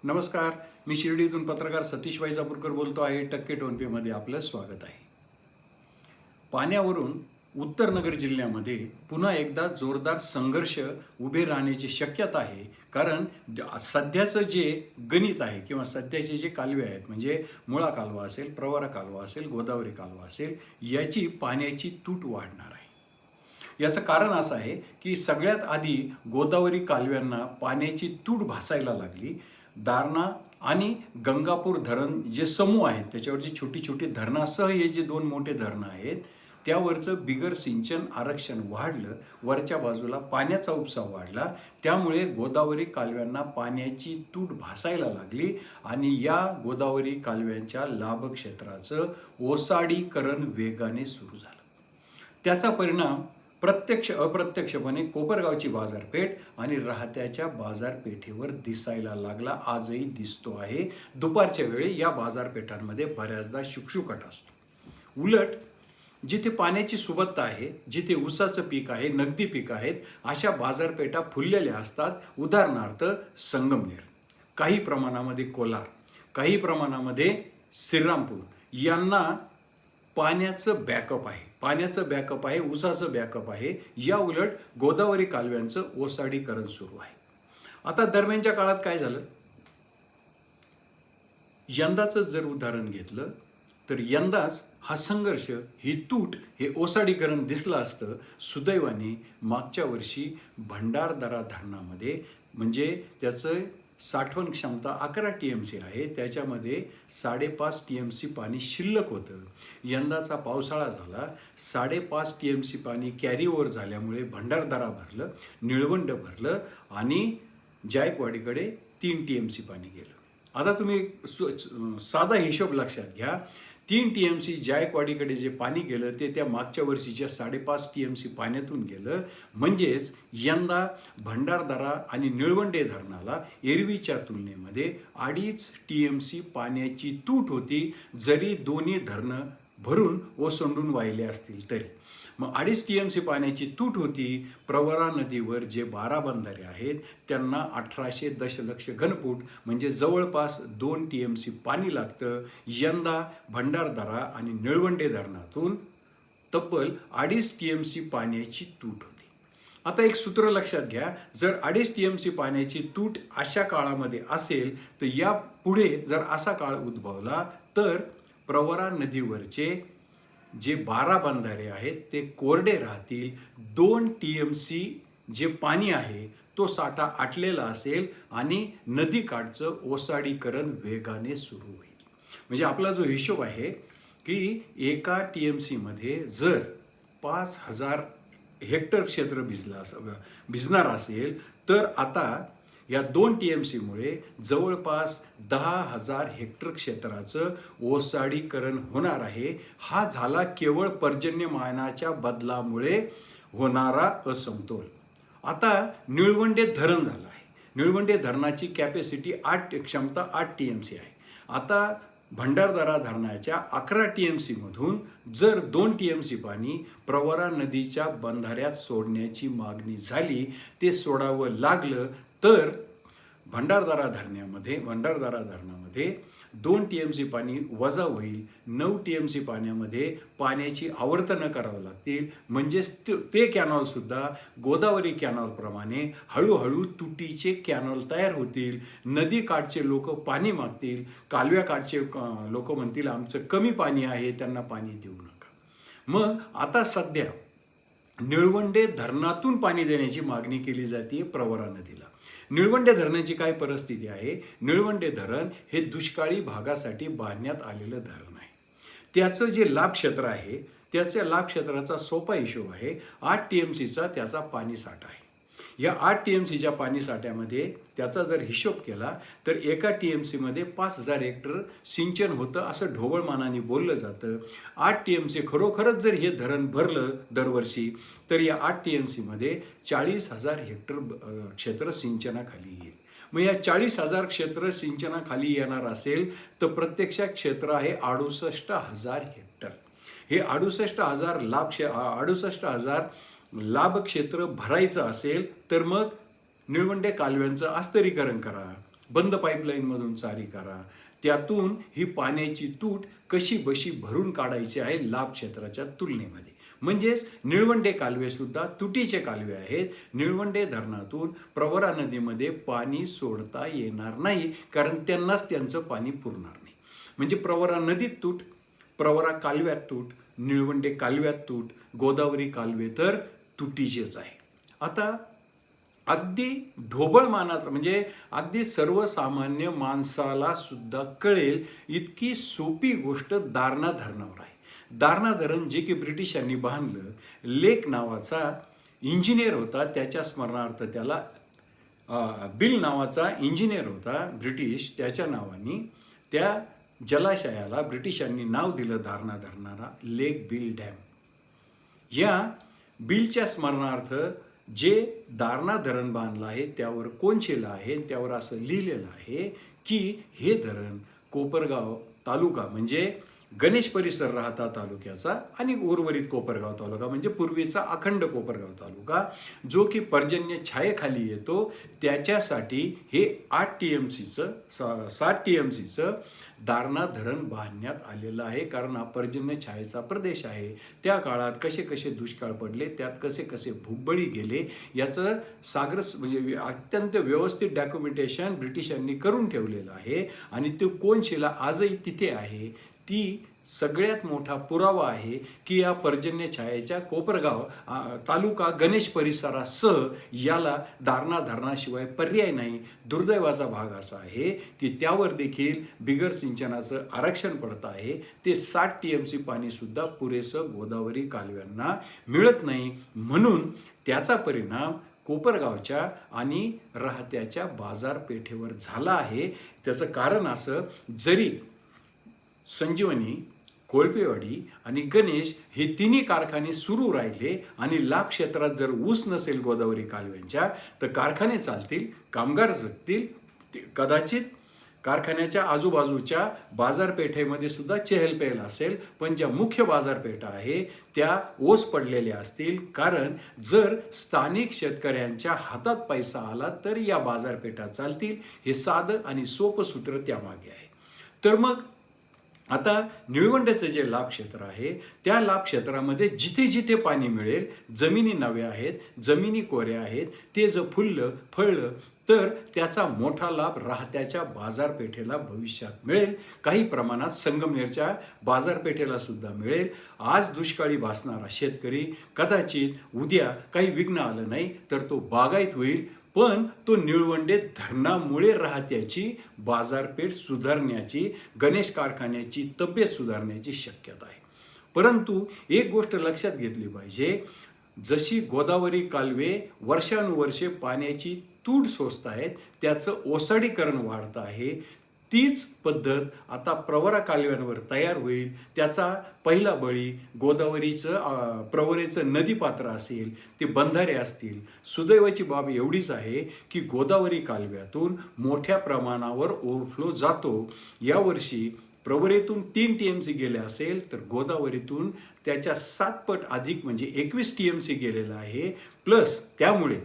नमस्कार, मी शिर्डीतून पत्रकार सतीश वैजापूरकर बोलतो आहे. टक्के टोनपेमध्ये आपलं स्वागत आहे. पाण्यावरून उत्तर नगर जिल्ह्यामध्ये पुन्हा एकदा जोरदार संघर्ष उभे राहण्याची शक्यता आहे. कारण सध्याचं जे गणित आहे किंवा सध्याचे जे कालवे आहेत, म्हणजे मुळा कालवा असेल, प्रवरा कालवा असेल, गोदावरी कालवा असेल, याची पाण्याची तूट वाढणार आहे. याचं कारण असं आहे की सगळ्यात आधी गोदावरी कालव्यांना पाण्याची तूट भासायला लागली. दारणा आणि गंगापूर धरण जे समूह आहेत त्याच्यावरची छोटी छोटी धरणासह हे जे दोन मोठे धरणं आहेत त्यावरचं बिगर सिंचन आरक्षण वाढलं. वरच्या बाजूला पाण्याचा उपसा वाढला. त्यामुळे गोदावरी कालव्यांना पाण्याची तूट भासायला लागली आणि या गोदावरी कालव्यांच्या लाभक्षेत्राचं ओसाडीकरण वेगाने सुरू झालं. त्याचा परिणाम प्रत्यक्ष अप्रत्यक्षपणे कोपरगावची बाजारपेठ आणि राहत्याच्या बाजारपेठेवर दिसायला लागला. आजही दिसतो आहे. दुपारच्या वेळी या बाजारपेठांमध्ये बऱ्याचदा शुकशुकाट असतो. उलट जिथे पाण्याची सुबत्ता आहे, जिथे ऊसाचं पीक आहे, नगदी पीक आहेत, अशा बाजारपेठा फुललेल्या असतात. उदाहरणार्थ संगमनेर, काही प्रमाणामध्ये कोलार, काही प्रमाणामध्ये श्रीरामपूर यांना पाण्याचं बॅकअप आहे. ऊसाचं बॅकअप आहे. या उलट गोदावरी कालव्यांचं ओसाडीकरण सुरू आहे. आता दरम्यानच्या काळात काय झालं, यंदाचं जर उदाहरण घेतलं तर यंदाच हा संघर्ष, ही तूट, हे ओसाडीकरण दिसलं असतं. सुदैवाने मागच्या वर्षी भंडारदरा धरणामध्ये, म्हणजे त्याचं साठवण क्षमता 11 TMC आहे, त्याच्यामध्ये 5.5 TMC पाणी शिल्लक होतं. यंदाचा पावसाळा झाला, 5.5 TMC पाणी कॅरी ओव्हर झाल्यामुळे भंडारदरा भरलं, निळवंड भरलं आणि जायकवाडीकडे 3 TMC पाणी गेलं. आता तुम्ही साधा हिशोब लक्षात घ्या. 3 TMC जायकवाडीकडे जे पाणी गेलं ते त्या मागच्या वर्षीच्या 5.5 TMC पाण्यातून गेलं. म्हणजेच यंदा भंडारदरा आणि निळवंडे धरणाला एरवीच्या तुलनेमध्ये 2.5 TMC पाण्याची तूट होती, जरी दोन्ही धरणं भरून ओसंडून वाहिले असतील तरी. मग 2.5 TMC पाण्याची तूट होती. प्रवरा नदीवर जे 12 बंधारे आहेत त्यांना 1800 दशलक्ष घनफूट, म्हणजे जवळपास 2 TMC पाणी लागतं. यंदा भंडारदरा आणि निळवंडे धरणातून तब्बल 2.5 TMC पाण्याची तूट होती. आता एक सूत्र लक्षात घ्या, जर 2.5 TMC पाण्याची तूट अशा काळामध्ये असेल तर या पुढे जर असा काळ उद्भवला तर प्रवरा नदीवरचे जे 12 बंधारे आहेत ते कोरडे राहतील. 2 TMC जे पाणी आहे तो साठा आटलेला असेल आणि नदीकाठचं ओसाडीकरण वेगाने सुरू होईल. म्हणजे आपला जो हिशोब आहे की एका TMC मध्ये जर 5000 हेक्टर क्षेत्र भिजणार असेल तर आता या 2 TMC मुळे जवळपास 10,000 हेक्टर क्षेत्राचं ओसाडीकरण होणार आहे. हा झाला केवळ पर्जन्यमानाच्या बदलामुळे होणारा असमतोल. आता निळवंडे धरण झालं आहे. निळवंडे धरणाची क्षमता 8 TMC आहे. आता भंडारदरा धरणाच्या 11 TMC मधून जर 2 TMC पाणी प्रवरा नदीच्या बंधाऱ्यात सोडण्याची मागणी झाली, ते सोडावं लागलं तर भंडारदरा धरणामध्ये 2 TMC पाणी वजा होईल. 9 TMC पाण्यामध्ये पाण्याची आवर्तनं करावं लागतील. म्हणजेच ते कॅनॉलसुद्धा गोदावरी कॅनॉलप्रमाणे हळूहळू तुटीचे कॅनॉल तयार होतील. नदीकाठचे लोक पाणी मागतील, कालव्याकाठचे लोक म्हणतील आमचं कमी पाणी आहे, त्यांना पाणी देऊ नका. मग आता सध्या निळवंडे धरणातून पाणी देण्याची मागणी केली जाते प्रवरा नदीला. निळवंडे धरणाची काय परिस्थिती आहे, निळवंडे धरण हे दुष्काळी भागासाठी बांधण्यात आलेलं धरण आहे. त्याचं जे लाभक्षेत्र आहे त्याच्या लाभक्षेत्राचा सोपा हिशोब आहे. 8 TMCचा त्याचा पाणी साठा आहे. या 8 TMCच्या पाणी साठ्यामध्ये त्याचा जर हिशोब केला तर एका TMC मध्ये 5000 हेक्टर सिंचन होतं असं ढोबळमानाने बोललं जातं. 8 TMC खरोखरच जर हे धरण भरलं दरवर्षी तर या 8 TMC मध्ये 40,000 हेक्टर क्षेत्र सिंचनाखाली येईल. मग या 40,000 क्षेत्र सिंचनाखाली येणार असेल तर प्रत्यक्षात क्षेत्र आहे 68,000 हेक्टर. हे 68,000 लाभ क्षेत्र भरायचं असेल तर मग निळवंडे कालव्यांचं अस्तरीकरण करा, बंद पाईपलाईनमधून चारी करा. त्यातून ही पाण्याची तूट कशी बशी भरून काढायची आहे लाभ क्षेत्राच्या तुलनेमध्ये. म्हणजेच निळवंडे कालवेसुद्धा तुटीचे कालवे आहेत. निळवंडे धरणातून प्रवरा नदीमध्ये पाणी सोडता येणार नाही, कारण त्यांनाच त्यांचं पाणी पुरणार नाही. म्हणजे प्रवरा नदीत तूट, प्रवरा कालव्यात तूट, निळवंडे कालव्यात तूट, गोदावरी कालवे तर तुटीचेच आहे. आता अगदी ढोबळ मानाचं म्हणजे अगदी सर्वसामान्य माणसाला सुद्धा कळेल इतकी सोपी गोष्ट दारणा धरणावर आहे. दारणा धरण जे की ब्रिटिशांनी बांधलं, लेक नावाचा इंजिनियर होता, त्याच्या स्मरणार्थ त्याला बिल नावाचा इंजिनियर होता ब्रिटिश, त्याच्या नावाने त्या जलाशयाला ब्रिटिशांनी नाव दिलं दारणा धरणारा, लेक बिल डॅम. या बिलच्या स्मरणार्थ जे दारणा धरण बांधलं आहे त्यावर कोनशिला आहे, त्यावर असं लिहिलेलं आहे की हे धरण कोपरगाव तालुका म्हणजे गणेश परिसर राहता तालुक्याचा आणि उर्वरित कोपरगाव तालुका म्हणजे पूर्वीचा अखंड कोपरगाव तालुका जो की पर्जन्य छायेखाली येतो, त्याच्यासाठी हे 8 TMCचं 7 TMCचं दारणा धरण बांधण्यात आलेलं आहे. कारण हा पर्जन्य छायेचा प्रदेश आहे. त्या काळात कसे कसे दुष्काळ पडले, त्यात कसे कसे भूकबळी गेले याचं म्हणजे अत्यंत व्यवस्थित डॉक्युमेंटेशन ब्रिटिशांनी करून ठेवलेलं आहे. आणि तो कोनशिला आजही तिथे आहे. ती सगळ्यात मोठा पुरावा आहे की या पर्जन्य छायेच्या कोपरगाव तालुका गणेश परिसरासह याला दारणा धरणाशिवाय पर्याय नाही. दुर्दैवाचा भाग असा आहे की त्यावर देखील बिगर सिंचनाचं आरक्षण पडत आहे. ते 7 TMC पाणीसुद्धा पुरेसं गोदावरी कालव्यांना मिळत नाही. म्हणून त्याचा परिणाम कोपरगावच्या आणि राहत्याच्या बाजारपेठेवर झाला आहे. त्याचं कारण असं, जरी संजीवनी, कोळपेवाडी आणि गणेश हे तिन्ही कारखाने सुरू राहिले आणि लाभ क्षेत्रात जर ऊस नसेल गोदावरी कालव्यांच्या तर कारखाने चालतील, कामगार जगतील, कदाचित कारखान्याच्या आजूबाजूच्या बाजारपेठेमध्ये सुद्धा चेहलपहल असेल, पण ज्या मुख्य बाजारपेठा आहे त्या ओस पडलेल्या असतील. कारण जर स्थानिक शेतकऱ्यांच्या हातात पैसा आला तर या बाजारपेठा चालतील. हे साधं आणि सोपं सूत्र त्यामागे आहे. तर मग आता निळवंडेचं जे लाभ क्षेत्र आहे त्या लाभ क्षेत्रामध्ये जिथे जिथे पाणी मिळेल, जमिनी नव्या आहेत, जमिनी कोऱ्या आहेत, ते जर फुललं फळलं तर त्याचा मोठा लाभ राहत्याच्या बाजारपेठेला भविष्यात मिळेल. काही प्रमाणात संगमनेरच्या बाजारपेठेला सुद्धा मिळेल. आज दुष्काळी भासणारा शेतकरी कदाचित उद्या काही विघ्न आलं नाही तर तो बागायत होईल. पण तो निळवंडे धरणामुळे राहत्याची बाजारपेठ सुधारण्याची, गणेश कारखान्याची तब्येत सुधारण्याची शक्यता आहे. परंतु एक गोष्ट लक्षात घेतली पाहिजे, जशी गोदावरी कालवे वर्षानुवर्षे पाण्याची तूट सोसत आहेत, त्याचं ओसाडीकरण वाढतं आहे, तीच पद्धत आता प्रवरा कालव्यांवर तयार होईल. त्याचा पहिला बळी गोदावरीचं प्रवरेचं नदीपात्र असेल, ते बंधारे असतील. सुदैवाची बाब एवढीच आहे की गोदावरी कालव्यातून मोठ्या प्रमाणावर ओव्हरफ्लो जातो. यावर्षी प्रवरेतून 3 TMC गेले असेल तर गोदावरीतून त्याच्या 7 पट अधिक म्हणजे 21 TMC गेलेला आहे. प्लस त्यामुळे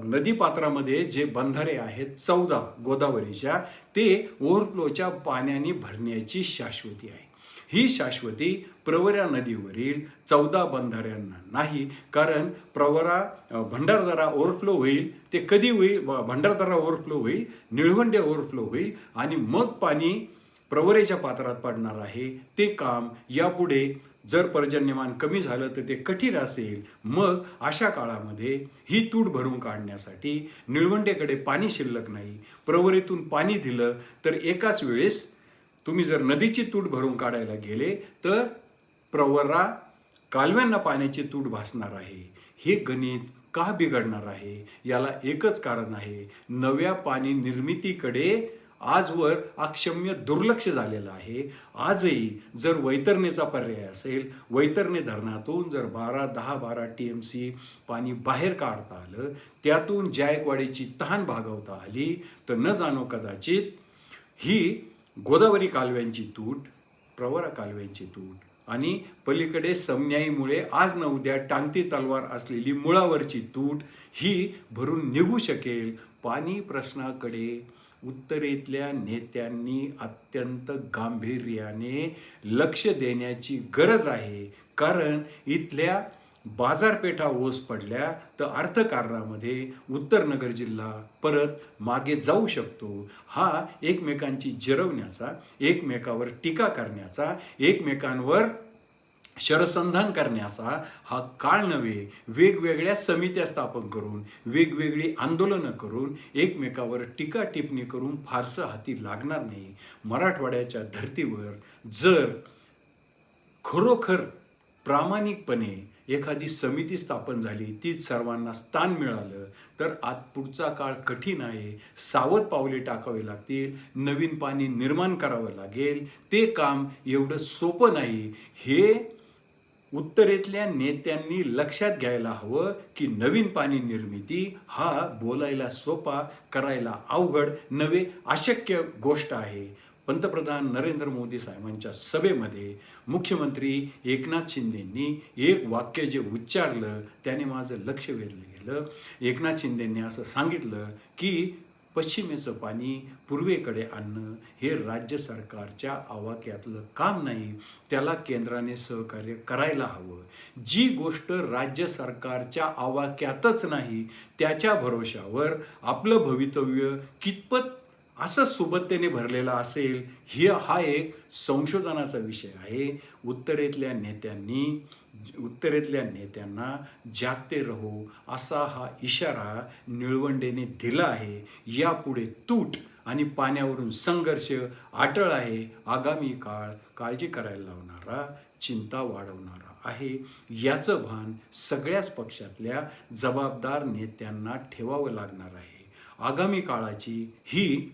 नदीपात्रामध्ये जे बंधारे आहेत 14 गोदावरीच्या, ते ओव्हरफ्लोच्या पाण्याने भरण्याची शाश्वती आहे. ही शाश्वती प्रवरा नदीवरील 14 बंधाऱ्यांना नाही. कारण प्रवरा भंडारदरा ओव्हरफ्लो होईल, ते कधी होईल? भंडारदरा ओव्हरफ्लो होईल, निळवंडे ओव्हरफ्लो होईल आणि मग पाणी प्रवरेच्या पात्रात पडणार आहे. ते काम यापुढे जर पर्जन्यमान कमी झालं तर ते कठीण असेल. मग अशा काळामध्ये ही तूट भरून काढण्यासाठी निळवंडेकडे पाणी शिल्लक नाही. प्रवरेतून पाणी दिलं तर एकाच वेळेस तुम्ही जर नदीची तूट भरून काढायला गेले तर प्रवरा कालव्यांना पाण्याची तूट भासणार आहे. हे गणित का बिघडणार आहे? याला एकच कारण आहे, नव्या पाणी निर्मितीकडे आजवर अक्षम्य दुर्लक्ष झालेलं आहे. आजही जर वैतरणीचा पर्याय असेल, वैतरणी धरणातून जर 10-12 TMC पाणी बाहेर काढता आलं, त्यातून जायकवाडीची तहान भागवता आली तर न जाणो कदाचित ही गोदावरी कालव्यांची तूट, प्रवरा कालव्यांची तूट आणि पलीकडे समन्यायीमुळे आज न उद्या टांगती तलवार असलेली मुळावरची तूट ही भरून निघू शकेल. पाणी प्रश्नाकडे उत्तरेतल्या नेत्यांनी अत्यंत गांभीर्याने लक्ष देण्याची गरज आहे. कारण इथल्या बाजारपेठा ओस पडल्या तर अर्थकारणामध्ये उत्तरनगर जिल्हा परत मागे जाऊ शकतो. हा एकमेकांची जिरवण्याचा, एकमेकावर टीका करण्याचा, एकमेकांवर शरसंधान करण्याचा हा काळ नव्हे. वेगवेगळ्या समित्या स्थापन करून, वेगवेगळी आंदोलनं करून, एकमेकावर टीका टिप्पणी करून फारसं हाती लागणार नाही. मराठवाड्याच्या धर्तीवर जर खरोखर प्रामाणिकपणे एखादी समिती स्थापन झाली, ती सर्वांना स्थान मिळालं, तर आज पुढचा काळ कठीण आहे. सावध पावले टाकावे लागतील, नवीन पाणी निर्माण करावं लागेल. ते काम एवढं सोपं नाही. हे उत्तरेतल्या नेत्यांनी लक्षात घ्यायला हवं की नवीन पाणी निर्मिती हा बोलायला सोपा, करायला अवघड नव्हे, अशक्य गोष्ट आहे. पंतप्रधान नरेंद्र मोदी साहेबांच्या सभेमध्ये मुख्यमंत्री एकनाथ शिंदेंनी एक वाक्य जे उच्चारलं त्याने माझं लक्ष वेधलं गेलं. एकनाथ शिंदेंनी असं सांगितलं की पश्चिमेचं पाणी पूर्वेकडे आणणं हे राज्य सरकारच्या आवाक्यातलं काम नाही, त्याला केंद्राने सहकार्य करायला हवं. जी गोष्ट राज्य सरकारच्या आवाक्यातच नाही त्याच्या भरोशावर आपलं भवितव्य कितपत असं सुबत्तेने भरलेला असेल, हा एक संशोधनाचा विषय आहे. उत्तरेतल्या नेत्यांना जागते रहो असा हा इशारा निळवंडेने दिला आहे. यापुढे तूट आणि पाण्यावरून संघर्ष अटळ आहे. आगामी काळ काळजी करायला लावणारा, चिंता वाढवणारा आहे. याचं भान सगळ्याच पक्षातल्या जबाबदार नेत्यांना ठेवावं लागणार आहे. आगामी काळाची ही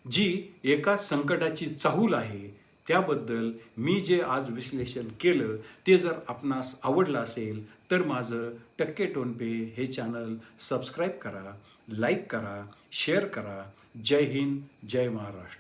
जी एका संकटाची चाहूल आहे, त्याबद्दल मी जे आज विश्लेषण केलं ते जर आपणास आवडलं असेल तर माझं टक्के टोनपे हे चॅनल सबस्क्राईब करा, लाईक करा, शेअर करा. जय हिंद, जय महाराष्ट्र.